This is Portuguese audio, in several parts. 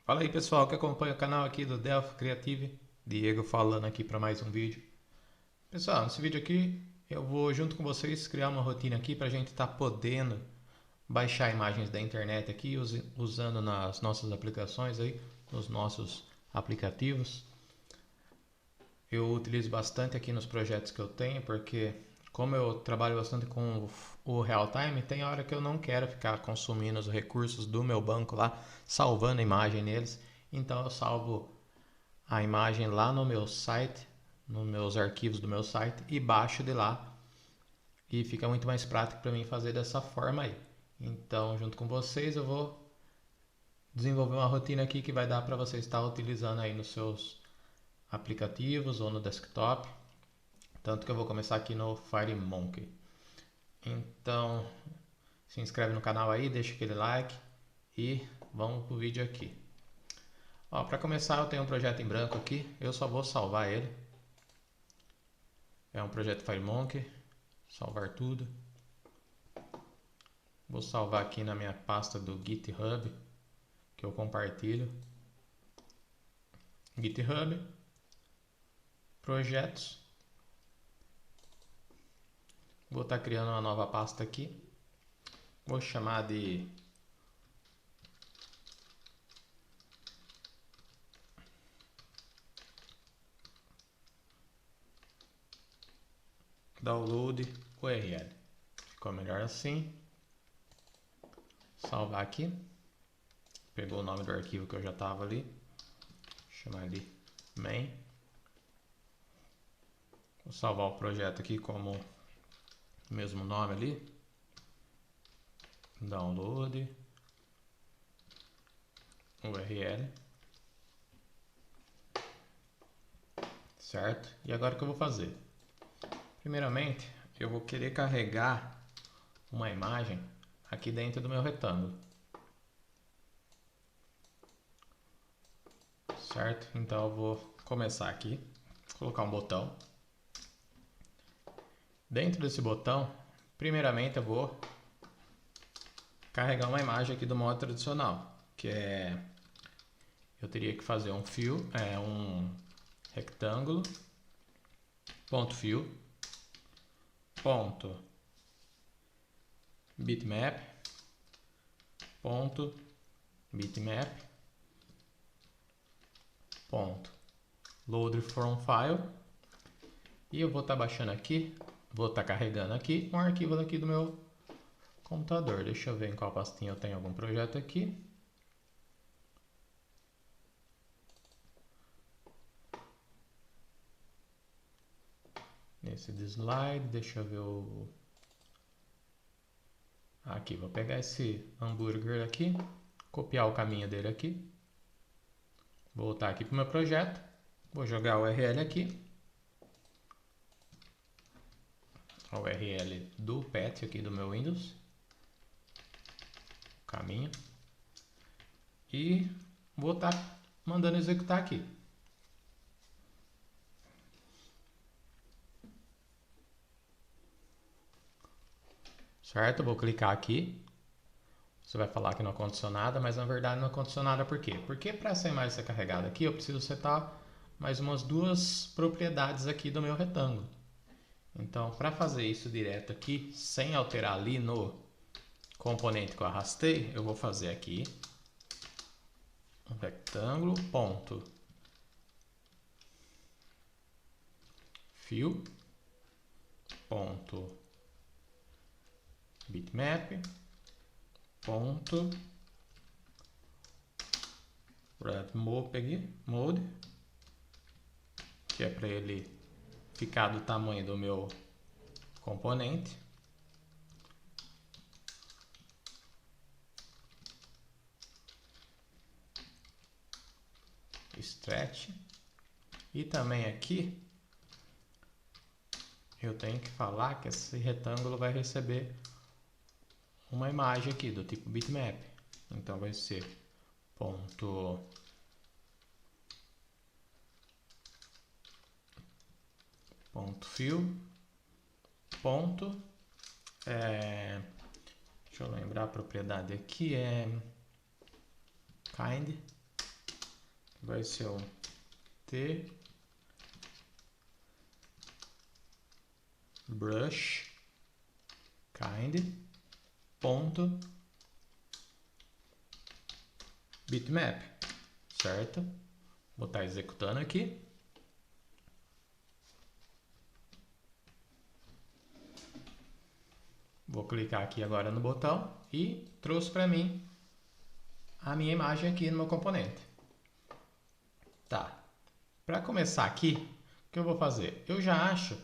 Fala aí pessoal que acompanha o canal aqui do Delphi Creative, Diego falando aqui para mais um vídeo. Pessoal, nesse vídeo aqui eu vou junto com vocês criar uma rotina aqui para a gente estar podendo baixar imagens da internet aqui usando nas nossas aplicações aí, nos nossos aplicativos. Eu utilizo bastante aqui nos projetos que eu tenho porque como eu trabalho bastante com o real time, tem hora que eu não quero ficar consumindo os recursos do meu banco lá, salvando a imagem neles. Então eu salvo a imagem lá no meu site, nos meus arquivos do meu site e baixo de lá. E fica muito mais prático para mim fazer dessa forma aí. Então, junto com vocês, eu vou desenvolver uma rotina aqui que vai dar para você estar utilizando aí nos seus aplicativos ou no desktop. Tanto que eu vou começar aqui no FireMonkey. Então, se inscreve no canal aí, deixa aquele like e vamos pro vídeo aqui. Ó, para começar, eu tenho um projeto em branco aqui, eu só vou salvar ele. É um projeto FireMonkey, salvar tudo. Vou salvar aqui na minha pasta do GitHub, que eu compartilho. GitHub, projetos. Vou estar criando uma nova pasta aqui. Vou chamar de download URL. Ficou melhor assim. Salvar aqui. Pegou o nome do arquivo que eu já estava ali. Chamar de main. Vou salvar o projeto aqui como o mesmo nome ali. Download URL. Certo? E agora o que eu vou fazer? Primeiramente, eu vou querer carregar uma imagem aqui dentro do meu retângulo. Certo? Então eu vou começar aqui, colocar um botão. Dentro desse botão, primeiramente eu vou carregar uma imagem aqui do modo tradicional, que é eu teria que fazer um um retângulo, ponto fill, ponto bitmap, ponto bitmap, ponto load from file, e eu vou estar baixando aqui, vou estar carregando aqui um arquivo daqui do meu computador. Deixa eu ver em qual pastinha eu tenho algum projeto aqui. Nesse de slide, deixa eu ver o... Aqui, vou pegar esse hambúrguer aqui, copiar o caminho dele aqui, voltar aqui para o meu projeto, vou jogar o URL aqui, a URL do path aqui do meu Windows, caminho, e vou estar mandando executar aqui. Certo? Vou clicar aqui. Você vai falar que não aconteceu nada, mas na verdade não aconteceu nada por quê? Porque para essa imagem ser carregada aqui, eu preciso setar mais umas duas propriedades aqui do meu retângulo. Então, para fazer isso direto aqui, sem alterar ali no componente que eu arrastei, eu vou fazer aqui um retângulo, ponto fill, ponto bitmap, ponto red mode, que é para ele ficar do tamanho do meu componente. Stretch. E também aqui eu tenho que falar que esse retângulo vai receber uma imagem aqui do tipo bitmap. Então vai ser ponto fill, ponto, deixa eu lembrar a propriedade aqui, é kind, vai ser um T brush kind ponto bitmap, certo? Vou estar executando aqui. Vou clicar aqui agora no botão e trouxe para mim a minha imagem aqui no meu componente. Tá. Para começar aqui, o que eu vou fazer? Eu já acho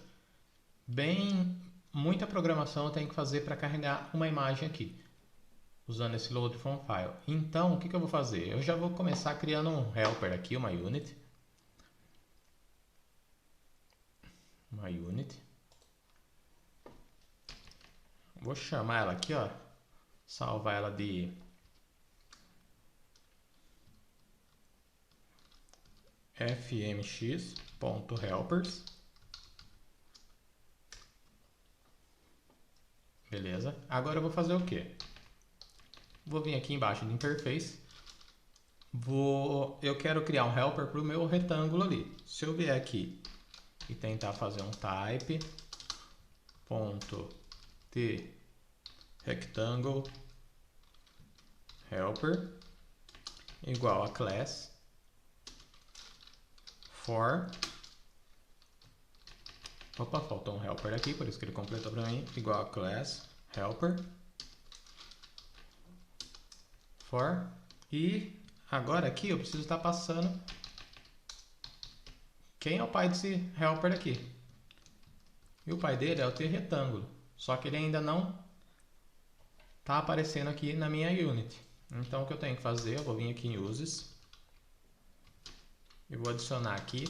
muita programação eu tenho que fazer para carregar uma imagem aqui, usando esse load from file. Então, o que eu vou fazer? Eu já vou começar criando um helper aqui, uma unit. Vou chamar ela aqui, ó, salvar ela de fmx.helpers. Beleza. Agora eu vou fazer o quê? Vou vir aqui embaixo de interface. Eu quero criar um helper para o meu retângulo ali. Se eu vier aqui e tentar fazer um type ponto t rectangle helper igual a class for, opa, faltou um helper aqui, por isso que ele completou para mim, igual a class helper for, e agora aqui eu preciso estar passando quem é o pai desse helper aqui. E o pai dele é o t retângulo, só que ele ainda não está aparecendo aqui na minha unit. Então o que eu tenho que fazer, eu vou vir aqui em uses e vou adicionar aqui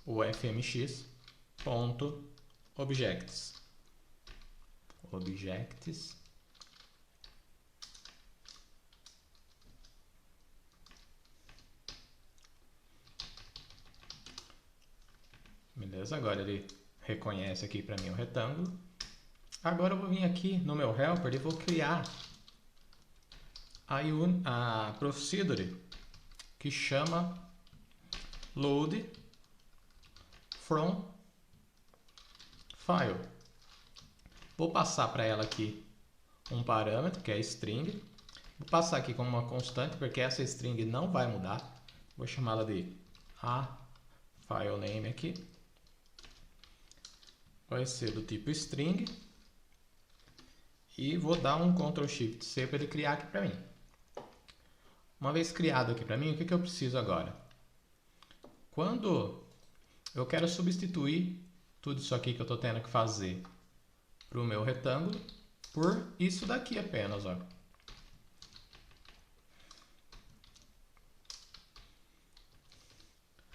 o fmx.objects. Beleza, agora ele reconhece aqui para mim o retângulo. Agora eu vou vir aqui no meu helper e vou criar a procedure que chama load from file. Vou passar para ela aqui um parâmetro que é string. Vou passar aqui como uma constante porque essa string não vai mudar. Vou chamá-la de file name aqui. Vai ser do tipo string. E vou dar um Ctrl Shift C para ele criar aqui para mim. Uma vez criado aqui para mim, o que eu preciso agora? Quando eu quero substituir tudo isso aqui que eu estou tendo que fazer para o meu retângulo por isso daqui apenas, ó.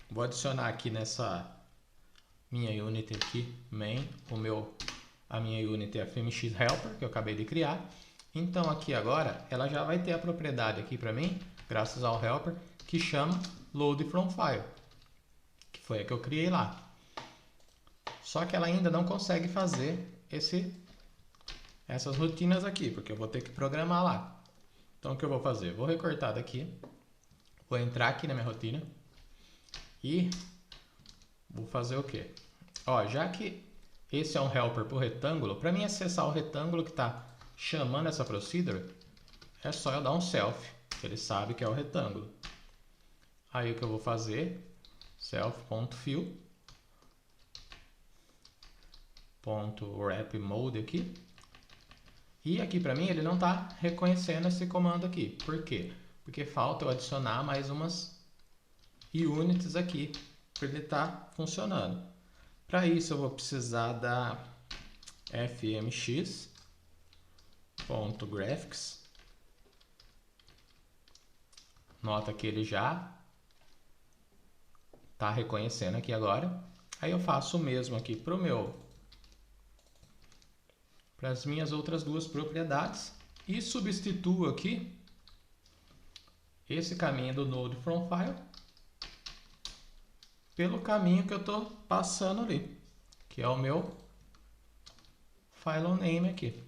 Vou adicionar aqui nessa minha unit aqui, main, a minha unit fmx helper que eu acabei de criar. Então aqui agora ela já vai ter a propriedade aqui para mim, graças ao helper, que chama load from file, que foi a que eu criei lá. Só que ela ainda não consegue fazer essas rotinas aqui, porque eu vou ter que programar lá. Então o que eu vou fazer? Vou recortar daqui, vou entrar aqui na minha rotina e vou fazer o quê? Ó, já que esse é um helper para o retângulo, para mim acessar o retângulo que está chamando essa procedure, é só eu dar um self, que ele sabe que é o retângulo. Aí o que eu vou fazer? Self.fill .wrap mode aqui. E aqui para mim ele não está reconhecendo esse comando aqui. Por quê? Porque falta eu adicionar mais umas units aqui para ele estar funcionando. Para isso eu vou precisar da fmx.graphics. Nota que ele já está reconhecendo aqui agora. Aí eu faço o mesmo aqui para as minhas outras duas propriedades e substituo aqui esse caminho do node from file pelo caminho que eu estou passando ali, que é o meu file name aqui.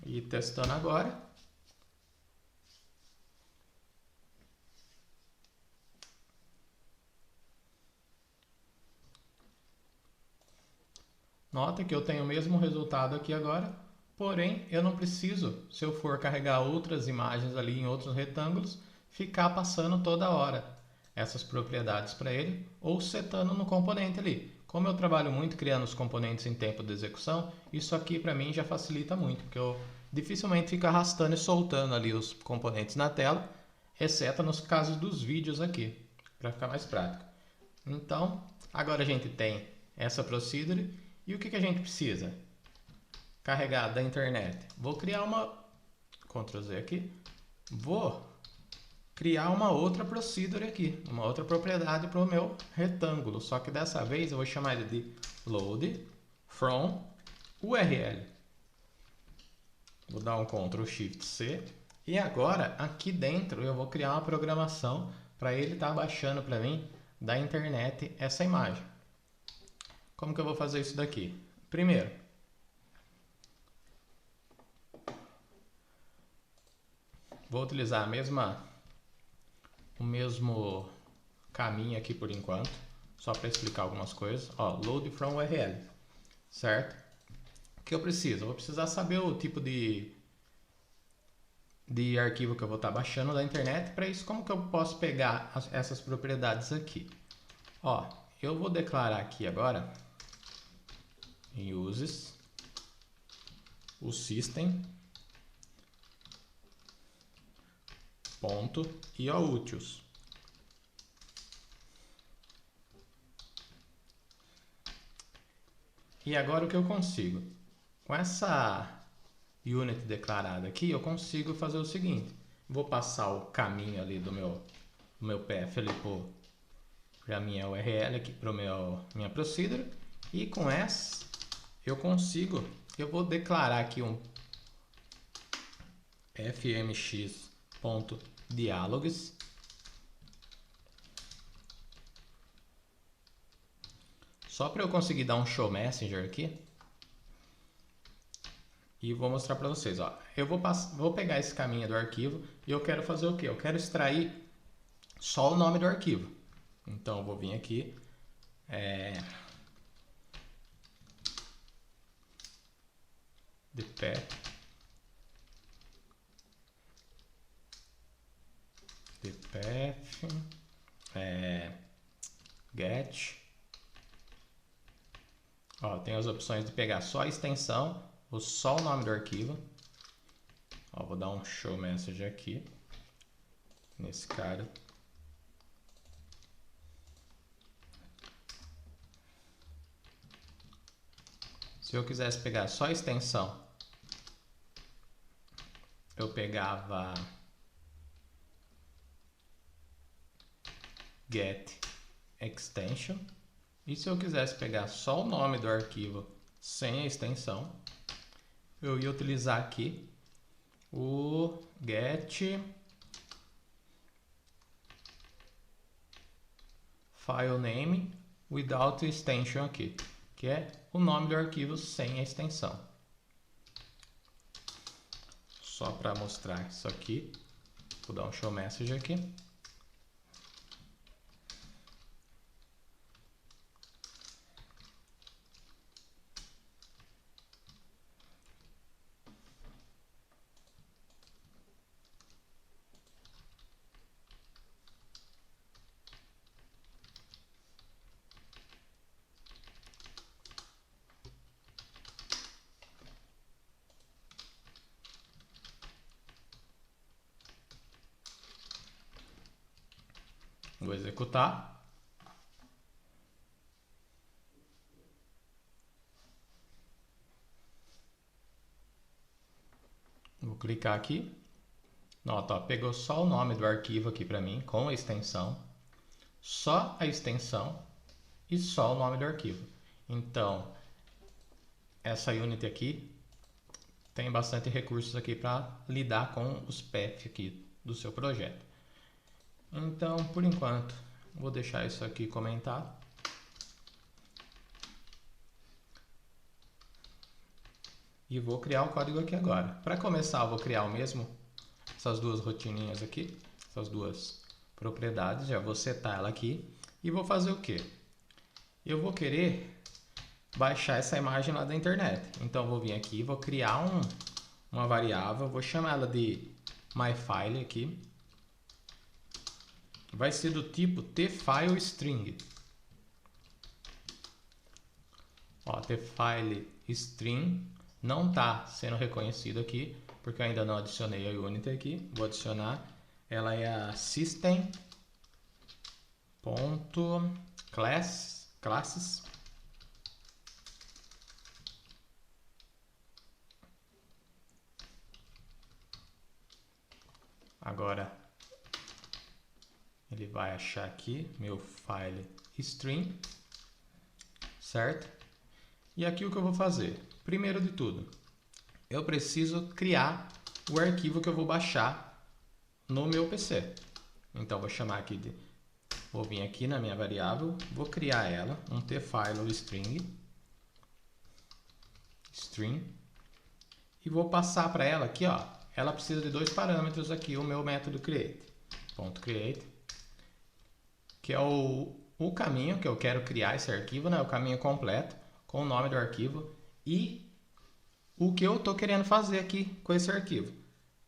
E testando agora. Nota que eu tenho o mesmo resultado aqui agora, porém eu não preciso, se eu for carregar outras imagens ali em outros retângulos, ficar passando toda hora essas propriedades para ele ou setando no componente ali. Como eu trabalho muito criando os componentes em tempo de execução, isso aqui para mim já facilita muito, porque eu dificilmente fico arrastando e soltando ali os componentes na tela, exceto nos casos dos vídeos aqui, para ficar mais prático. Então, agora a gente tem essa procedure e o que a gente precisa? Carregar da internet. Vou criar uma Ctrl Z aqui. Vou criar uma outra procedure aqui, uma outra propriedade para o meu retângulo, só que dessa vez eu vou chamar ele de load from URL. Vou dar um Ctrl Shift C e agora aqui dentro eu vou criar uma programação para ele estar baixando para mim da internet essa imagem. Como que eu vou fazer isso daqui? Primeiro, vou utilizar o mesmo caminho aqui por enquanto, só para explicar algumas coisas. Ó, load from URL, certo? O que eu preciso? Eu vou precisar saber o tipo de arquivo que eu vou estar baixando da internet. Para isso, como que eu posso pegar essas propriedades aqui? Ó, eu vou declarar aqui agora em uses o system ponto IOUtils. E agora o que eu consigo? Com essa unit declarada aqui, eu consigo fazer o seguinte. Vou passar o caminho ali do meu path ali para a minha URL aqui, para minha procedure. E com essa eu vou declarar aqui um fmx.dialogs só para eu conseguir dar um show messenger aqui. E vou mostrar para vocês, ó. Eu vou pegar esse caminho do arquivo e eu quero fazer o quê? Eu quero extrair só o nome do arquivo. Então eu vou vir aqui, the path, get. Ó, tem as opções de pegar só a extensão ou só o nome do arquivo. Ó, vou dar um show message aqui nesse cara. Se eu quisesse pegar só a extensão, eu pegava get extension. E se eu quisesse pegar só o nome do arquivo sem a extensão, eu ia utilizar aqui o get file name without extension aqui, que é o nome do arquivo sem a extensão. Só para mostrar isso aqui, vou dar um show message aqui. Vou executar. Vou clicar aqui. Nota, ó, pegou só o nome do arquivo aqui para mim, com a extensão. Só a extensão e só o nome do arquivo. Então, essa unit aqui tem bastante recursos aqui para lidar com os paths aqui do seu projeto. Então, por enquanto, vou deixar isso aqui comentado. E vou criar o código aqui agora. Para começar, eu vou criar essas duas rotininhas aqui, essas duas propriedades. Já vou setar ela aqui e vou fazer o quê? Eu vou querer baixar essa imagem lá da internet. Então vou vir aqui, vou criar uma variável, vou chamar ela de myFile aqui. Vai ser do tipo tFileString. Ó, tFileString não está sendo reconhecido aqui, porque eu ainda não adicionei a Unity aqui. Vou adicionar. Ela é a system.classes. Agora ele vai achar aqui meu file string, certo? E aqui o que eu vou fazer? Primeiro de tudo, eu preciso criar o arquivo que eu vou baixar no meu PC. Então vou chamar aqui de, vou vir aqui na minha variável, vou criar ela, um tFileString, e vou passar para ela aqui, ó. Ela precisa de dois parâmetros aqui, o meu método create, que é o caminho que eu quero criar esse arquivo, né? O caminho completo, com o nome do arquivo e o que eu estou querendo fazer aqui com esse arquivo.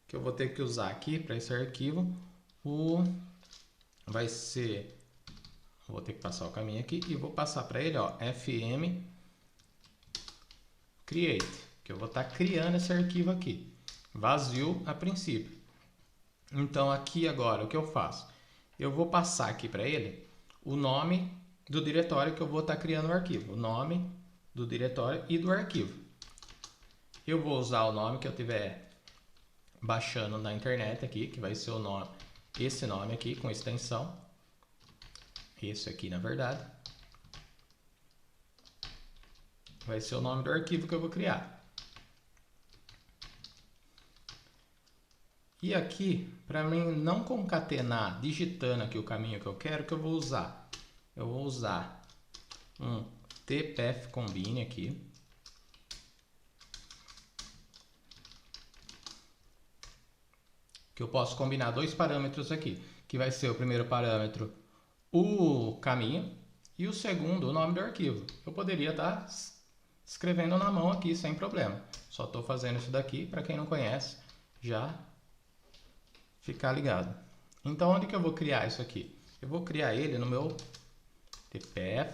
Que eu vou ter que usar aqui para esse arquivo, vai ser, vou ter que passar o caminho aqui e vou passar para ele, ó, fm create, que eu vou estar criando esse arquivo aqui, vazio a princípio. Então aqui agora o que eu faço? Eu vou passar aqui para ele o nome do diretório que eu vou estar criando o arquivo, o nome do diretório e do arquivo. Eu vou usar o nome que eu tiver baixando na internet aqui, que vai ser o nome, esse nome aqui com extensão, esse aqui na verdade, vai ser o nome do arquivo que eu vou criar. E aqui, para mim não concatenar digitando aqui o caminho que eu quero, que eu vou usar? Eu vou usar um tpathCombine aqui. Que eu posso combinar dois parâmetros aqui, que vai ser o primeiro parâmetro o caminho e o segundo o nome do arquivo. Eu poderia estar escrevendo na mão aqui sem problema. Só estou fazendo isso daqui para quem não conhece já ficar ligado. Então onde que eu vou criar isso aqui? Eu vou criar ele no meu get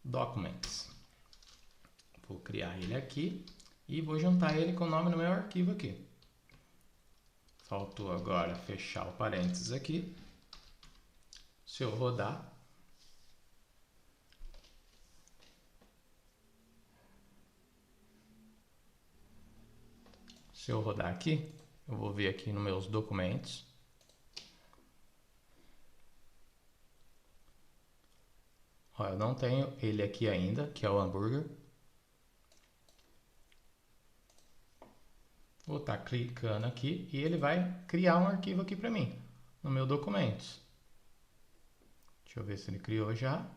documents. Vou criar ele aqui e vou juntar ele com o nome no meu arquivo aqui. Faltou agora fechar o parênteses aqui. Se eu rodar, aqui, eu vou ver aqui nos meus documentos. Ó, eu não tenho ele aqui ainda, que é o hambúrguer. Vou estar clicando aqui e ele vai criar um arquivo aqui para mim, no meu documentos. Deixa eu ver se ele criou já.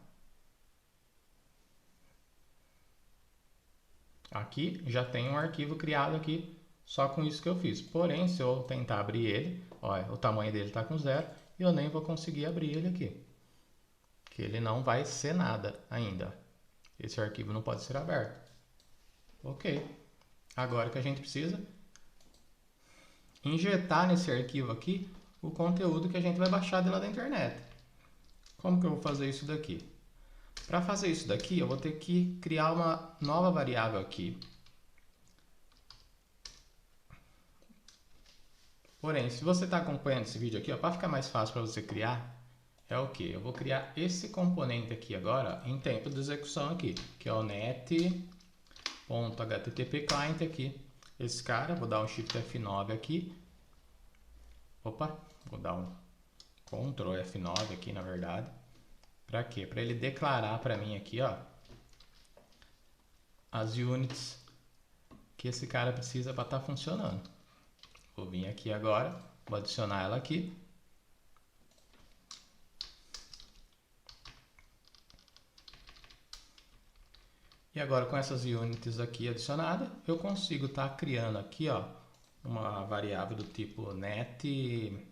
Aqui já tem um arquivo criado aqui, só com isso que eu fiz. Porém, se eu tentar abrir ele, olha, o tamanho dele está com 0 e eu nem vou conseguir abrir ele aqui. Que ele não vai ser nada ainda. Esse arquivo não pode ser aberto. Ok. Agora o que a gente precisa injetar nesse arquivo aqui o conteúdo que a gente vai baixar de lá da internet. Como que eu vou fazer isso daqui? Para fazer isso daqui, eu vou ter que criar uma nova variável aqui. Porém, se você está acompanhando esse vídeo aqui, para ficar mais fácil para você criar, é o que? Eu vou criar esse componente aqui agora em tempo de execução aqui, que é o net.http client aqui. Esse cara, vou dar um Shift F9 aqui. Opa, vou dar um Ctrl F9 aqui, na verdade. Para quê? Para ele declarar para mim aqui, ó, as units que esse cara precisa para estar funcionando. Vou vir aqui agora, vou adicionar ela aqui. E agora com essas units aqui adicionadas, eu consigo estar criando aqui, ó, uma variável do tipo net,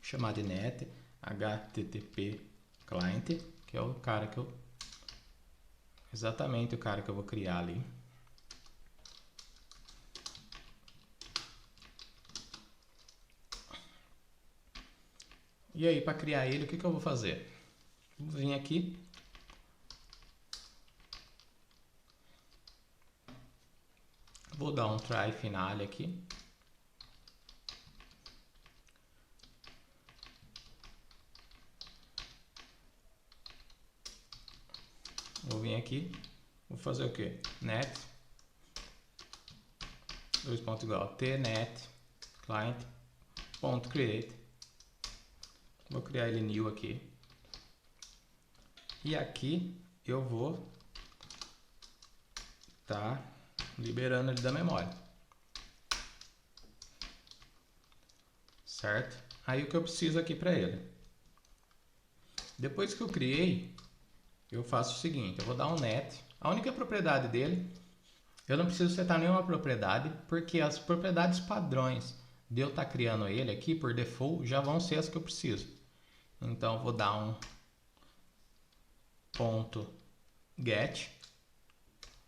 chamada de net http client, que é o cara que eu, exatamente o cara que eu vou criar ali. E aí, para criar ele, o que eu vou fazer? Vou vir aqui, vou dar um try finale aqui. Vou vir aqui, vou fazer o que? Net, dois pontos igual, tnet client ponto create. Vou criar ele new aqui. E aqui eu vou tá liberando ele da memória. Certo? Aí o que eu preciso aqui para ele? Depois que eu criei, eu faço o seguinte, eu vou dar um net. A única propriedade dele, eu não preciso setar nenhuma propriedade, porque as propriedades padrões de eu estar criando ele aqui, por default, já vão ser as que eu preciso. Então, eu vou dar um ponto get,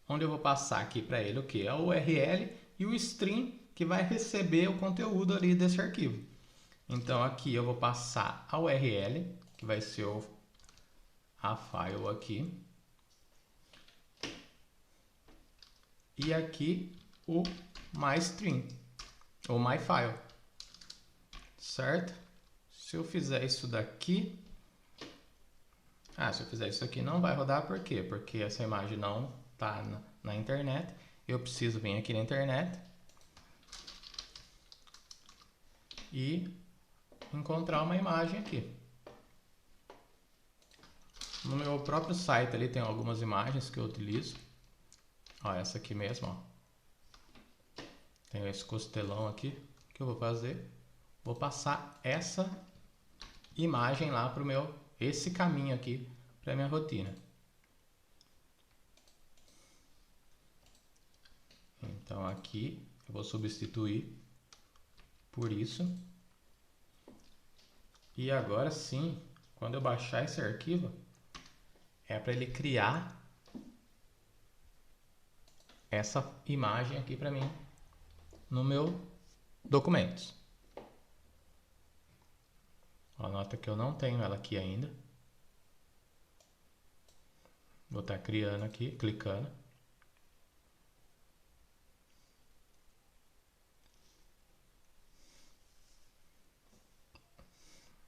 onde eu vou passar aqui para ele o que? A URL e o string que vai receber o conteúdo ali desse arquivo. Então, aqui eu vou passar a URL, que vai ser a file aqui. E aqui o myString, ou myFile, certo? Se eu fizer isso daqui, se eu fizer isso aqui não vai rodar, por quê? Porque essa imagem não está na internet, eu preciso vir aqui na internet e encontrar uma imagem aqui. No meu próprio site ali tem algumas imagens que eu utilizo. Ó, essa aqui mesmo, ó. Tem esse costelão aqui. O que eu vou fazer? Vou passar essa imagem lá para o meu, esse caminho aqui para minha rotina. Então aqui eu vou substituir por isso. E agora sim, quando eu baixar esse arquivo, é para ele criar essa imagem aqui para mim no meu documentos. Ó, nota que eu não tenho ela aqui ainda. Vou estar criando aqui, clicando.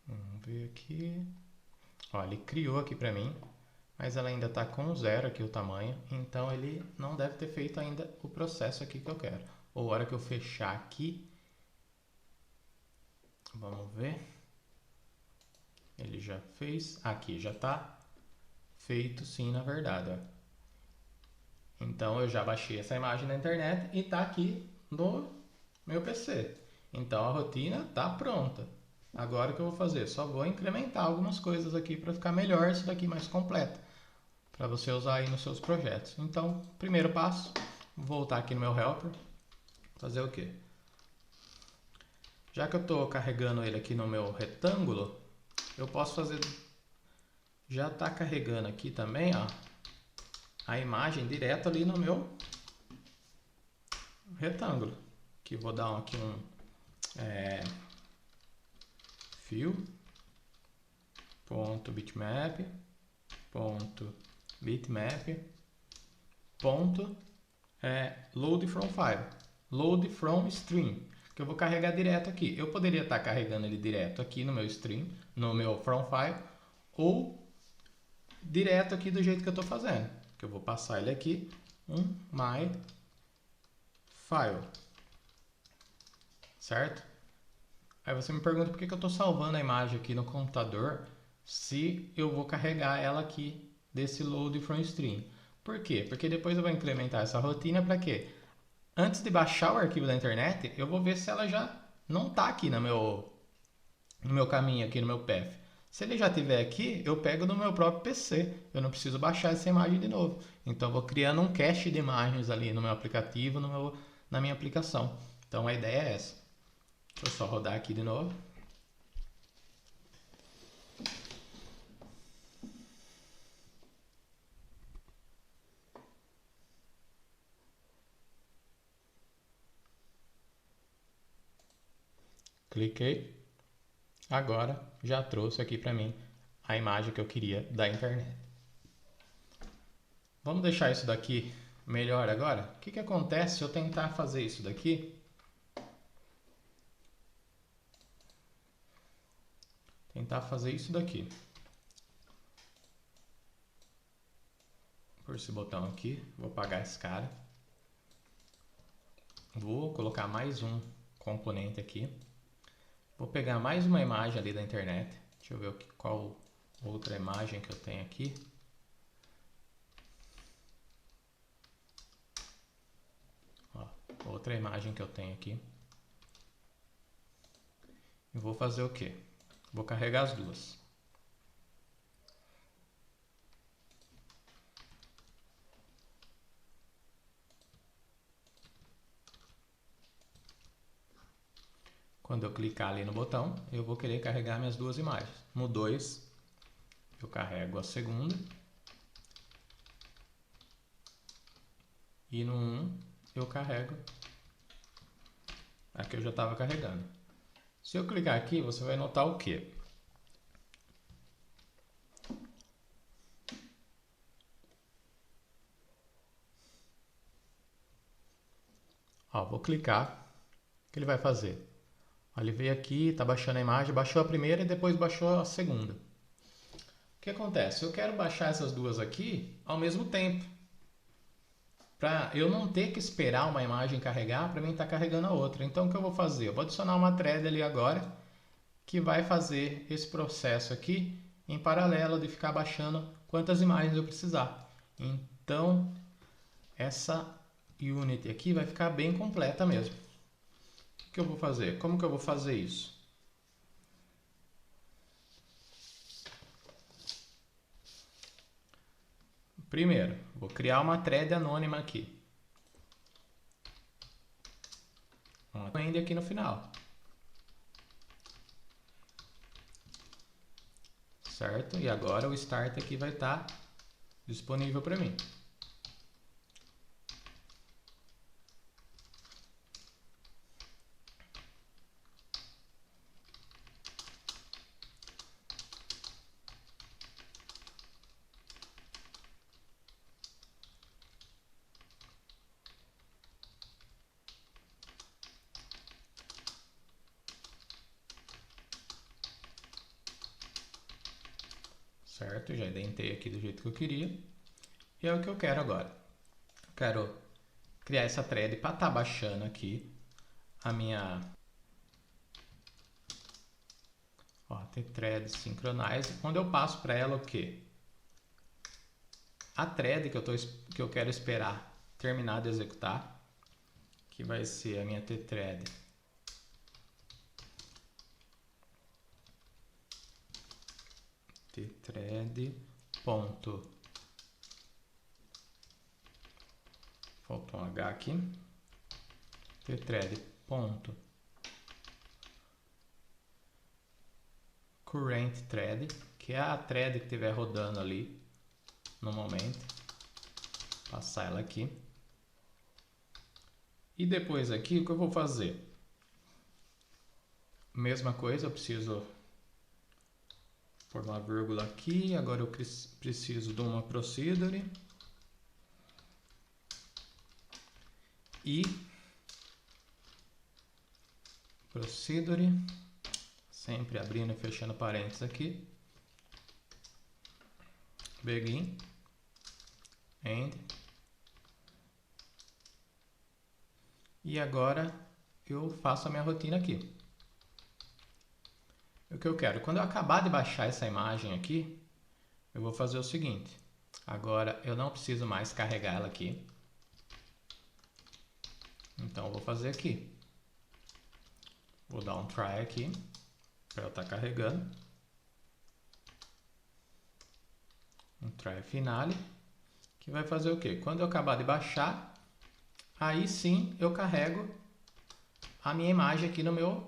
Vamos ver aqui. Ó, ele criou aqui para mim, mas ela ainda está com 0 aqui o tamanho, então ele não deve ter feito ainda o processo aqui que eu quero. Ou a hora que eu fechar aqui, vamos ver. Ele já fez, aqui já está feito sim, na verdade. Ó. Então eu já baixei essa imagem na internet e está aqui no meu PC. Então a rotina está pronta. Agora o que eu vou fazer? Só vou incrementar algumas coisas aqui para ficar melhor isso daqui, mais completo, para você usar aí nos seus projetos. Então, primeiro passo, vou voltar aqui no meu helper, fazer o quê? Já que eu estou carregando ele aqui no meu retângulo, eu posso fazer, já está carregando aqui também, ó, a imagem direto ali no meu retângulo. Aqui vou dar aqui um fill.bitmap load from file, load from stream, que eu vou carregar direto aqui. Eu poderia estar carregando ele direto aqui no meu stream, no meu from file, ou direto aqui do jeito que eu estou fazendo, que eu vou passar ele aqui, my file, certo? Aí você me pergunta por que eu estou salvando a imagem aqui no computador se eu vou carregar ela aqui desse load from stream. Por quê? Porque depois eu vou implementar essa rotina para quê? Antes de baixar o arquivo da internet, eu vou ver se ela já não está aqui no meu caminho, aqui no meu path. Se ele já estiver aqui, eu pego no meu próprio PC. Eu não preciso baixar essa imagem de novo. Então eu vou criando um cache de imagens ali no meu aplicativo, na minha aplicação. Então a ideia é essa. Deixa eu só rodar aqui de novo. Cliquei. Agora já trouxe aqui para mim a imagem que eu queria da internet. Vamos deixar isso daqui melhor agora? O que acontece se eu tentar fazer isso daqui? Tentar fazer isso daqui. Por esse botão aqui, vou apagar esse cara. Vou colocar mais um componente aqui. Vou pegar mais uma imagem ali da internet. Deixa eu ver qual outra imagem que eu tenho aqui. Ó, outra imagem que eu tenho aqui. E vou fazer o quê? Vou carregar as duas. Quando eu clicar ali no botão, eu vou querer carregar minhas duas imagens. No 2, eu carrego a segunda. E no 1, eu carrego a que eu já estava carregando. Se eu clicar aqui, você vai notar o quê? Ó, vou clicar. O que ele vai fazer? Ó, ele veio aqui, está baixando a imagem, baixou a primeira e depois baixou a segunda. O que acontece? Eu quero baixar essas duas aqui ao mesmo tempo. Para eu não ter que esperar uma imagem carregar para mim estar carregando a outra. Então o que eu vou fazer? Eu vou adicionar uma thread ali agora que vai fazer esse processo aqui em paralelo de ficar baixando quantas imagens eu precisar. Então essa unit aqui vai ficar bem completa mesmo. O que eu vou fazer? Como que eu vou fazer isso? Primeiro, vou criar uma thread anônima aqui. Ainda aqui no final. Certo? E agora o start aqui vai estar disponível para mim. Certo? Já indentei aqui do jeito que eu queria. E é o que eu quero agora. Eu quero criar essa thread para estar baixando aqui a minha thread synchronize. Quando eu passo para ela o quê? A thread que eu quero esperar terminar de executar, que vai ser a minha tthread ponto, faltou um H aqui, tthread ponto current thread, que é a thread que estiver rodando ali no momento, passar ela aqui. E depois aqui o que eu vou fazer? Mesma coisa, eu preciso pôr uma vírgula aqui, agora eu preciso de uma procedure e procedure, sempre abrindo e fechando parênteses aqui, begin, end, e agora eu faço a minha rotina aqui. O que eu quero? Quando eu acabar de baixar essa imagem aqui, eu vou fazer o seguinte. Agora eu não preciso mais carregar ela aqui. Então eu vou fazer aqui. Vou dar um try aqui, para ela estar carregando. Try Finale, que vai fazer o quê? Quando eu acabar de baixar, aí sim eu carrego a minha imagem aqui no meu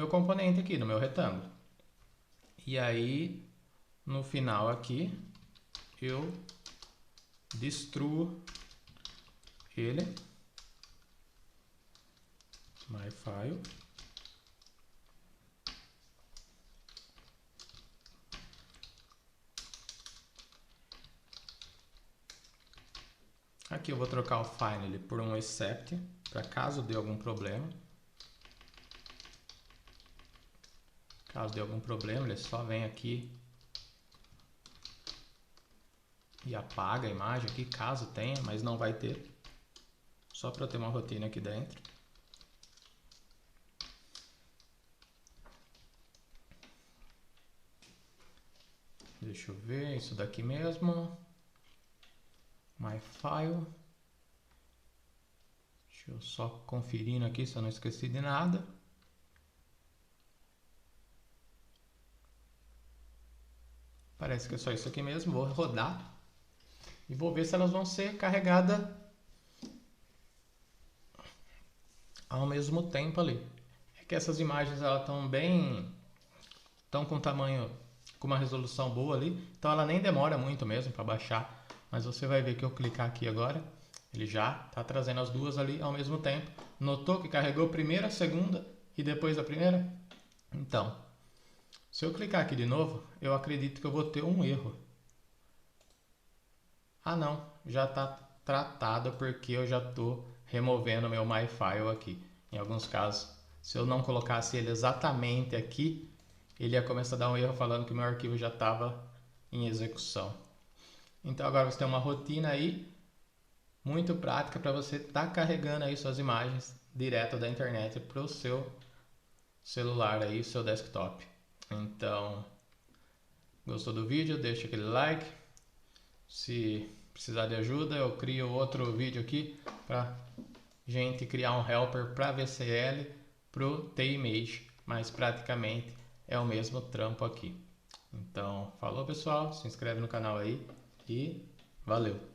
componente aqui, no meu retângulo. E aí, no final aqui, eu destruo ele, my file. Aqui eu vou trocar o finally por um except, para caso dê algum problema. Caso dê algum problema, ele só vem aqui e apaga a imagem aqui, caso tenha, mas não vai ter. Só para ter uma rotina aqui dentro. Deixa eu ver, isso daqui mesmo. My file. Deixa eu só conferindo aqui se eu não esqueci de nada. Parece que é só isso aqui mesmo. Vou rodar e vou ver se elas vão ser carregadas ao mesmo tempo ali. É que essas imagens elas estão com tamanho, com uma resolução boa ali, então ela nem demora muito mesmo para baixar. Mas você vai ver que eu clicar aqui agora, ele já está trazendo as duas ali ao mesmo tempo. Notou que carregou a primeira, a segunda e depois a primeira? Então, se eu clicar aqui de novo, eu acredito que eu vou ter um erro. Ah não, já está tratado porque eu já estou removendo meu MyFile aqui. Em alguns casos, se eu não colocasse ele exatamente aqui, ele ia começar a dar um erro falando que o meu arquivo já estava em execução. Então agora você tem uma rotina aí muito prática para você estar carregando aí suas imagens direto da internet para o seu celular aí, seu desktop. Então, gostou do vídeo? Deixa aquele like. Se precisar de ajuda, eu crio outro vídeo aqui para gente criar um helper para VCL pro TImage, mas praticamente é o mesmo trampo aqui. Então, falou pessoal, se inscreve no canal aí e valeu!